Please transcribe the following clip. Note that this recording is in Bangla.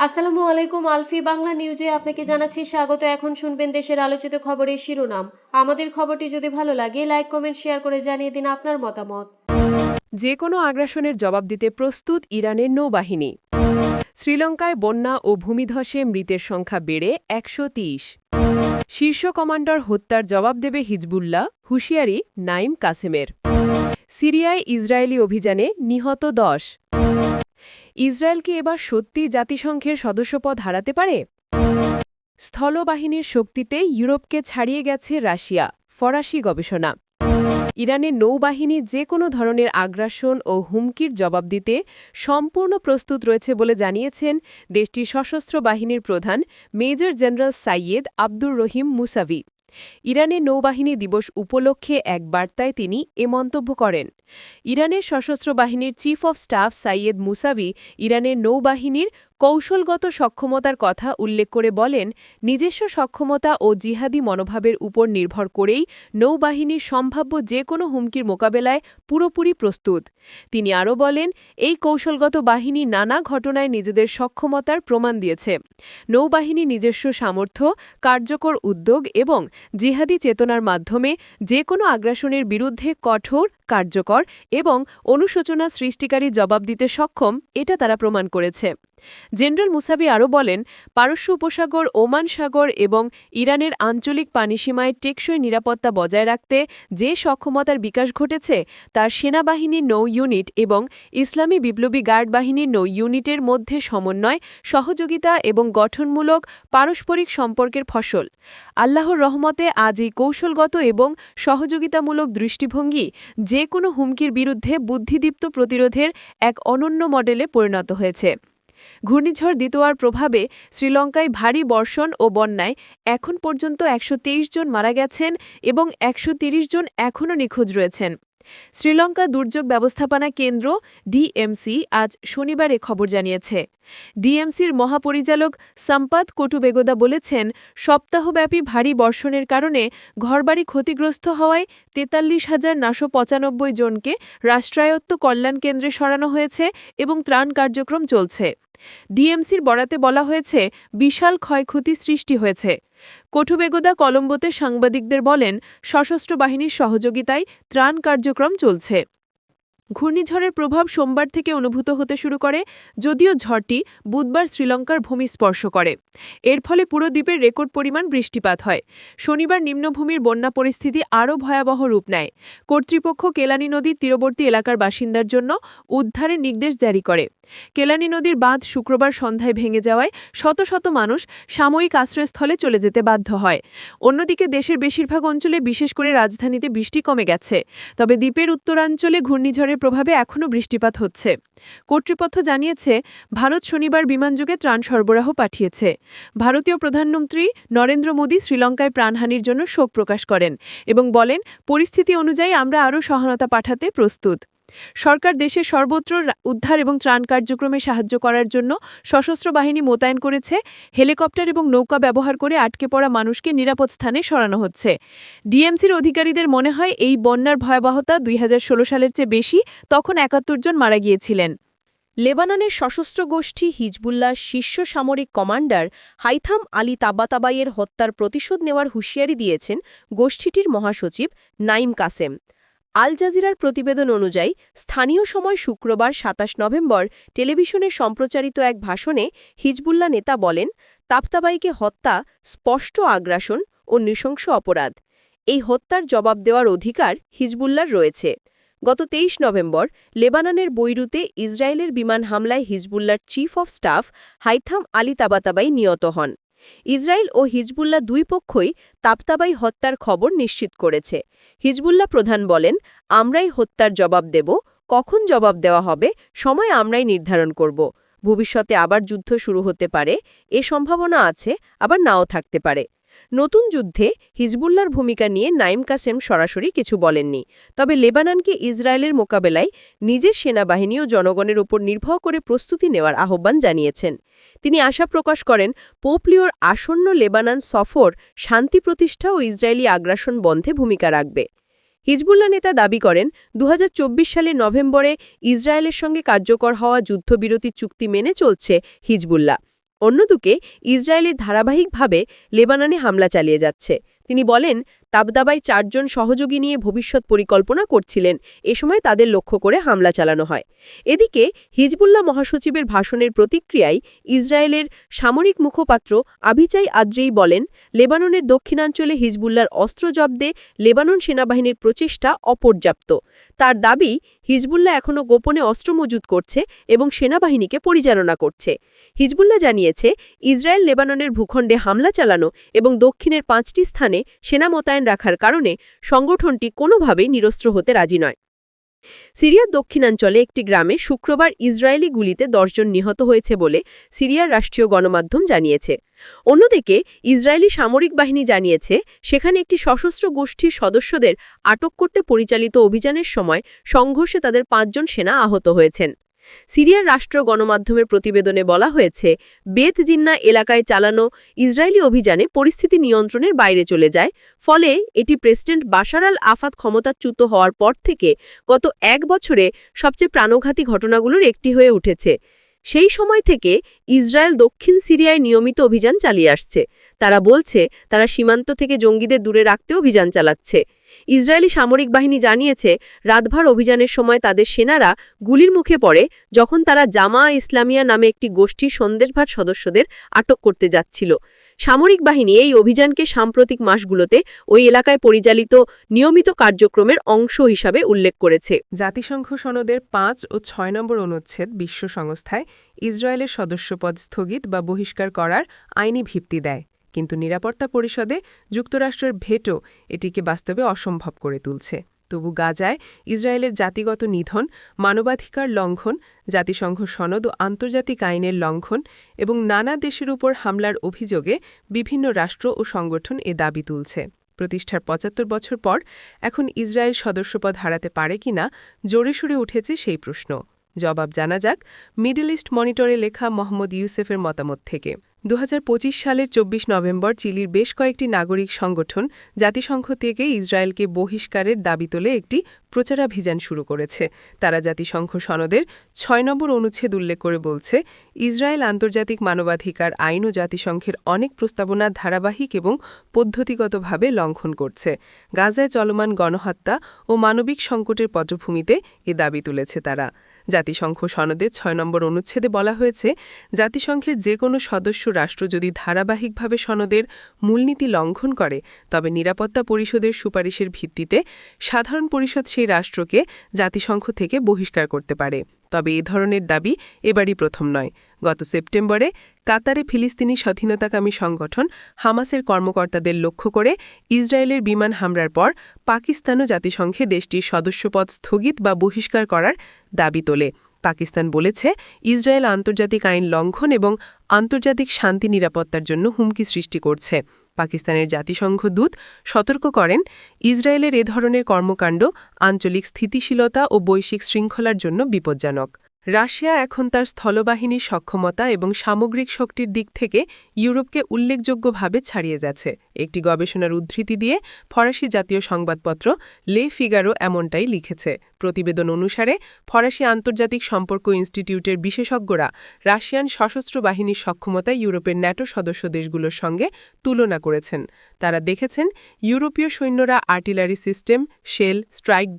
আসসালামু আলাইকুম। আলফি বাংলা নিউজে আপনাকে জানাচ্ছি স্বাগত। এখন শুনবেন দেশের আলোচিত খবরের শিরোনাম। আমাদের খবরটি যদি ভালো লাগে লাইক কমেন্ট শেয়ার করে জানিয়ে দিন আপনার মতামত। যে কোনো আগ্রাসনের জবাব দিতে প্রস্তুত ইরানের নৌবাহিনী। শ্রীলঙ্কায় বন্যা ও ভূমিধসে মৃতের সংখ্যা বেড়ে ১৩০। শীর্ষ কমান্ডার হত্যার জবাব দেবে হিজবুল্লাহ, হুঁশিয়ারি নাইম কাসেমের। সিরিয়ায় ইসরায়েলি অভিযানে নিহত ১০। ইসরায়েল কি এবার সত্যি জাতিসংঘের সদস্যপদ হারাতে পারে? স্থলবাহিনীর শক্তিতে ইউরোপকে ছাড়িয়ে গেছে রাশিয়া, ফরাসি গবেষণা। ইরানের নৌবাহিনী যে কোনো ধরনের আগ্রাসন ও হুমকির জবাব দিতে সম্পূর্ণ প্রস্তুত রয়েছে বলে জানিয়েছেন দেশটির সশস্ত্র বাহিনীর প্রধান major general Syed Abdur Rahim Musavi. ইরানের নৌবাহিনী দিবস উপলক্ষে এক বার্তায় তিনি এ মন্তব্য করেন। ইরানের সশস্ত্র বাহিনীর chief of staff Sayyed Mousavi ইরানের নৌবাহিনীর কৌশলগত সক্ষমতার কথা উল্লেখ করে বলেন, নিজস্ব সক্ষমতা ও জিহাদি মনোভাবের উপর নির্ভর করেই নৌবাহিনীর সম্ভাব্য যে কোনো হুমকির মোকাবেলায় পুরোপুরি প্রস্তুত। তিনি আরও বলেন, এই কৌশলগত বাহিনী নানা ঘটনায় নিজেদের সক্ষমতার প্রমাণ দিয়েছে। নৌবাহিনী নিজস্ব সামর্থ্য, কার্যকর উদ্যোগ এবং জিহাদি চেতনার মাধ্যমে যে কোনো আগ্রাসনের বিরুদ্ধে কঠোর, কার্যকর এবং অনুশোচনা সৃষ্টিকারী জবাব দিতে সক্ষম, এটা তারা প্রমাণ করেছে। জেনারেল মুসাভি আরও বলেন, পারস্য উপসাগর, ওমান সাগর এবং ইরানের আঞ্চলিক পানিসীমায় টেকসই নিরাপত্তা বজায় রাখতে যে সক্ষমতার বিকাশ ঘটেছে তার সেনাবাহিনীর নৌ ইউনিট এবং ইসলামী বিপ্লবী গার্ড বাহিনীর নৌ ইউনিটের মধ্যে সমন্বয়, সহযোগিতা এবং গঠনমূলক পারস্পরিক সম্পর্কের ফসল। আল্লাহর রহমতে আজ এই কৌশলগত এবং সহযোগিতামূলক দৃষ্টিভঙ্গি যে কোনো হুমকির বিরুদ্ধে বুদ্ধিদীপ্ত প্রতিরোধের এক অনন্য মডেলে পরিণত হয়েছে। ঘূর্ণিঝড় দিতোয়ার প্রভাবে শ্রীলঙ্কায় ভারী বর্ষণ ও বন্যায় এখন পর্যন্ত ১২৩ জন মারা গেছেন এবং ১৩০ জন এখনও নিখোঁজ রয়েছেন। শ্রীলঙ্কা দুর্যোগ ব্যবস্থাপনা কেন্দ্র ডিএমসি আজ শনিবার এ খবর জানিয়েছে। ডিএমসির মহাপরিচালক সম্পাদ কটুবেগোদা বলেছেন, সপ্তাহব্যাপী ভারী বর্ষণের কারণে ঘরবাড়ি ক্ষতিগ্রস্ত হওয়ায় ৪৩,৯৯৫ জনকে রাষ্ট্রায়ত্ত কল্যাণ কেন্দ্রে সরানো হয়েছে এবং ত্রাণ কার্যক্রম চলছে। ডিএমসির বরাতে বলা হয়েছে, বিশাল ক্ষয়ক্ষতি সৃষ্টি হয়েছে। কটুবেগোদা কলম্বোতে সাংবাদিকদের বলেন, সশস্ত্র বাহিনীর সহযোগিতায় ত্রাণ কার্যক্রম চলছে। ঘূর্ণিঝড়ের প্রভাব সোমবার থেকে অনুভূত হতে শুরু করে, যদিও ঝড়টি বুধবার শ্রীলঙ্কার ভূমি স্পর্শ করে। এর ফলে পুরো দ্বীপের রেকর্ড পরিমাণ বৃষ্টিপাত হয়। শনিবার নিম্নভূমির বন্যা পরিস্থিতি আরও ভয়াবহ রূপ নেয়। কর্তৃপক্ষ কেলানি নদীর তীরবর্তী এলাকার বাসিন্দার জন্য উদ্ধারের নির্দেশ জারি করে। কেলানি নদীর বাঁধ শুক্রবার সন্ধ্যায় ভেঙে যাওয়ায় শত শত মানুষ সাময়িক আশ্রয়স্থলে চলে যেতে বাধ্য হয়। অন্যদিকে দেশের বেশিরভাগ অঞ্চলে, বিশেষ করে রাজধানীতে বৃষ্টি কমে গেছে, তবে দ্বীপের উত্তরাঞ্চলে ঘূর্ণিঝড়ের প্রভাবে এখনও বৃষ্টিপাত হচ্ছে। কর্তৃপক্ষ জানিয়েছে, ভারত শনিবার বিমানযোগে ত্রাণ সরবরাহ পাঠিয়েছে। ভারতীয় প্রধানমন্ত্রী নরেন্দ্র মোদী শ্রীলঙ্কায় প্রাণহানির জন্য শোক প্রকাশ করেন এবং বলেন, পরিস্থিতি অনুযায়ী আমরা আরও সহায়তা পাঠাতে প্রস্তুত। সরকার দেশের সর্বত্র উদ্ধার এবং ত্রাণ কার্যক্রমে সাহায্য করার জন্য সশস্ত্র বাহিনী মোতায়েন করেছে। হেলিকপ্টার এবং নৌকা ব্যবহার করে আটকে পড়া মানুষকে নিরাপদ স্থানে সরানো হচ্ছে। ডিএমসির অধিকারীদের মনে হয়, এই বন্যার ভয়াবহতা ২০১৬ সালের চেয়ে বেশি, তখন ৭১ জন মারা গিয়েছিলেন। লেবাননের সশস্ত্র গোষ্ঠী হিজবুল্লাহর শীর্ষ সামরিক কমান্ডার হাইথাম আলী তাবাতাবাইয়ের হত্যার প্রতিশোধ নেওয়ার হুঁশিয়ারি দিয়েছেন গোষ্ঠীটির মহাসচিব নাইম কাসেম। আল জাজিরার প্রতিবেদন অনুযায়ী স্থানীয় সময় শুক্রবার ২৭ নভেম্বর টেলিভিশনে সম্প্রচারিত এক ভাষণে হিজবুল্লাহ নেতা বলেন, তাবতাবাইকে হত্যা স্পষ্ট আগ্রাসন ও নৃশংস অপরাধ। এই হত্যার জবাব দেওয়ার অধিকার হিজবুল্লাহর রয়েছে। গত ২৩ নভেম্বর লেবাননের বৈরুতে ইসরায়েলের বিমান হামলায় হিজবুল্লাহর chief of staff Haitham Ali Tabatabai নিহত হন। ইসরায়েল ও হিজবুল্লাহ দুই পক্ষই তাবতাবাই হত্যার খবর নিশ্চিত করেছে। হিজবুল্লাহ প্রধান বলেন, আমরাই হত্যার জবাব দেব, কখন জবাব দেওয়া হবে সময় আমরাই নির্ধারণ করব। ভবিষ্যতে আবার যুদ্ধ শুরু হতে পারে, এ সম্ভাবনা আছে, আবার নাও থাকতে পারে। নতুন যুদ্ধে হিজবুল্লাহর ভূমিকা নিয়ে নাইম কাসেম সরাসরি কিছু বলেননি, তবে লেবাননকে ইসরায়েলের মোকাবেলায় নিজের সেনাবাহিনী ও জনগণের উপর নির্ভর করে প্রস্তুতি নেওয়ার আহ্বান জানিয়েছেন। তিনি আশা প্রকাশ করেন, পোপ লিওর আসন্ন লেবানন সফর শান্তি প্রতিষ্ঠা ও ইসরায়েলি আগ্রাসন বন্ধে ভূমিকা রাখবে। হিজবুল্লাহ নেতা দাবি করেন, ২০২৪ সালের নভেম্বরে ইসরায়েলের সঙ্গে কার্যকর হওয়া যুদ্ধবিরতি চুক্তি মেনে চলছে হিজবুল্লাহ। অন্যদিকে ইসরায়েলের ধারাবাহিকভাবে লেবাননে হামলা চালিয়ে যাচ্ছে। তিনি বলেন, তাবতাবাই 4 জন সহযোগী নিয়ে ভবিষ্যৎ পরিকল্পনা করছিলেন, এ সময় তাদের লক্ষ্য করে হামলা চালানো হয়। এদিকে হিজবুল্লাহ মহাসচিবের ভাষণের প্রতিক্রিয়ায় ইসরায়েলের সামরিক মুখপাত্র আভিচাই আদ্রেই বলেন, লেবাননের দক্ষিণাঞ্চলে হিজবুল্লাহর অস্ত্র জব্দে লেবানন সেনাবাহিনীর প্রচেষ্টা অপর্যাপ্ত। তার দাবি, হিজবুল্লাহ এখনও গোপনে অস্ত্র মজুত করছে এবং সেনাবাহিনীকে পরিচালনা করছে। হিজবুল্লাহ জানিয়েছে, ইসরায়েল লেবাননের ভূখণ্ডে হামলা চালানো এবং দক্ষিণের 5টি স্থানে সেনা মোতায়েন রাখার কারণে সংগঠনটি কোনোভাবেই নিরস্ত্র হতে রাজি নয়। সিরিয়ার দক্ষিণাঞ্চলে একটি গ্রামে শুক্রবার ইসরায়েলি গুলিতে 10 জন নিহত হয়েছে বলে সিরিয়ার রাষ্ট্রীয় গণমাধ্যম জানিয়েছে। অন্যদিকে ইসরায়েলি সামরিক বাহিনী জানিয়েছে, সেখানে একটি সশস্ত্র গোষ্ঠীর সদস্যদের আটক করতে পরিচালিত অভিযানের সময় সংঘর্ষে তাদের 5 জন সেনা আহত হয়েছেন। সিরিয়ার রাষ্ট্র গণমাধ্যমের প্রতিবেদনে বলা হয়েছে, বেত জিন্না এলাকায় চালানো ইসরায়েলি অভিযানে পরিস্থিতি নিয়ন্ত্রণের বাইরে চলে যায়, ফলে এটি প্রেসিডেন্ট বাশার আল আসাদ ক্ষমতাচ্যুত হওয়ার পর থেকে গত 1 বছরে সবচেয়ে প্রাণঘাতী ঘটনাগুলোর একটি হয়ে উঠেছে। সেই সময় থেকে ইসরায়েল দক্ষিণ সিরিয়ায় নিয়মিত অভিযান চালিয়ে আসছে। তারা বলছে, তারা সীমান্ত থেকে জঙ্গিদের দূরে রাখতে অভিযান চালাচ্ছে। ইসরায়েলি সামরিক বাহিনী জানিয়েছে, রাতভর অভিযানের সময় তাদের সেনারা গুলির মুখে পড়ে যখন তারা জামা ইসলামিয়া নামে একটি গোষ্ঠীর সন্দেশভাট সদস্যদের আটক করতে যাচ্ছিল। সামরিক বাহিনী এই অভিযানকে সাম্প্রতিক মাসগুলোতে ওই এলাকায় পরিচালিত নিয়মিত কার্যক্রমের অংশ হিসাবে উল্লেখ করেছে। জাতিসংঘ সনদের 5 ও 6 নম্বর অনুচ্ছেদ বিশ্ব সংস্থায় ইসরায়েলের সদস্যপদ স্থগিত বা বহিষ্কার করার আইনি ভিত্তি দেয়, কিন্তু নিরাপত্তা পরিষদে যুক্তরাষ্ট্রের ভেটো এটিকে বাস্তবে অসম্ভব করে তুলছে। তবু গাজায় ইসরায়েলের জাতিগত নিধন, মানবাধিকার লঙ্ঘন, জাতিসংঘ সনদ ও আন্তর্জাতিক আইনের লঙ্ঘন এবং নানা দেশের উপর হামলার অভিযোগে বিভিন্ন রাষ্ট্র ও সংগঠন এ দাবি তুলছে। প্রতিষ্ঠার 75 বছর পর এখন ইসরায়েল সদস্যপদ হারাতে পারে কিনা জোরে সোরে উঠেছে সেই প্রশ্ন। জবাব জানা যাক মিডল ইস্ট মনিটরে লেখা মোহাম্মদ ইউসেফের মতামত থেকে। 2025 সালের 24 নভেম্বর চিলির বেশ কয়েকটি নাগরিক সংগঠন জাতিসংঘ থেকে ইসরায়েলকে বহিষ্কারের দাবি তোলে একটি প্রচারাভিযান শুরু করেছে। তারা জাতিসংঘ সনদের 6 নম্বর অনুচ্ছেদ উল্লেখ করে বলছে, ইসরায়েল আন্তর্জাতিক মানবাধিকার আইন ও জাতিসংঘের অনেক প্রস্তাবনা ধারাবাহিক এবং পদ্ধতিগতভাবে লঙ্ঘন করছে। গাজায় চলমান গণহত্যা ও মানবিক সংকটের পটভূমিতে এ দাবি তুলেছে তারা। জাতিসংঘ সনদের 6 নম্বর অনুচ্ছেদে বলা হয়েছে, জাতিসংঘের যে কোনো সদস্য রাষ্ট্র যদি ধারাবাহিকভাবে সনদের মূলনীতি লঙ্ঘন করে, তবে নিরাপত্তা পরিষদের সুপারিশের ভিত্তিতে সাধারণ পরিষদ সেই রাষ্ট্রকে জাতিসংঘ থেকে বহিষ্কার করতে পারে। তবে এ ধরনের দাবি এবারই প্রথম নয়। গত সেপ্টেম্বরে কাতারে ফিলিস্তিনি স্বাধীনতাকামী সংগঠন হামাসের কর্মকর্তাদের লক্ষ্য করে ইসরায়েলের বিমান হামলার পর পাকিস্তানও জাতিসংঘে দেশটির সদস্যপদ স্থগিত বা বহিষ্কার করার দাবি তোলে। পাকিস্তান বলেছে, ইসরায়েল আন্তর্জাতিক আইন লঙ্ঘন এবং আন্তর্জাতিক শান্তি নিরাপত্তার জন্য হুমকি সৃষ্টি করছে। পাকিস্তানের জাতিসংঘ দূত সতর্ক করেন, ইসরায়েলের এ ধরনের কর্মকাণ্ড আঞ্চলিক স্থিতিশীলতা ও বৈশ্বিক শৃঙ্খলার জন্য বিপজ্জনক। রাশিয়া এখন তার স্থলবাহিনীর সক্ষমতা এবং সামগ্রিক শক্তির দিক থেকে ইউরোপকে উল্লেখযোগ্যভাবে ছাড়িয়ে যাচ্ছে। একটি গবেষণার উদ্ধৃতি দিয়ে ফরাসি জাতীয় সংবাদপত্র লে ফিগারো এমনটাই লিখেছে। প্রতিবেদন অনুসারে ফরাসি আন্তর্জাতিক সম্পর্ক ইনস্টিটিউটের বিশেষজ্ঞরা রাশিয়ান সশস্ত্র বাহিনীর সক্ষমতা ইউরোপের ন্যাটো সদস্য দেশগুলোর সঙ্গে তুলনা করেছেন। তারা দেখেছেন, ইউরোপীয় সৈন্যরা আর্টিলারি সিস্টেম, শেল, স্ট্রাইক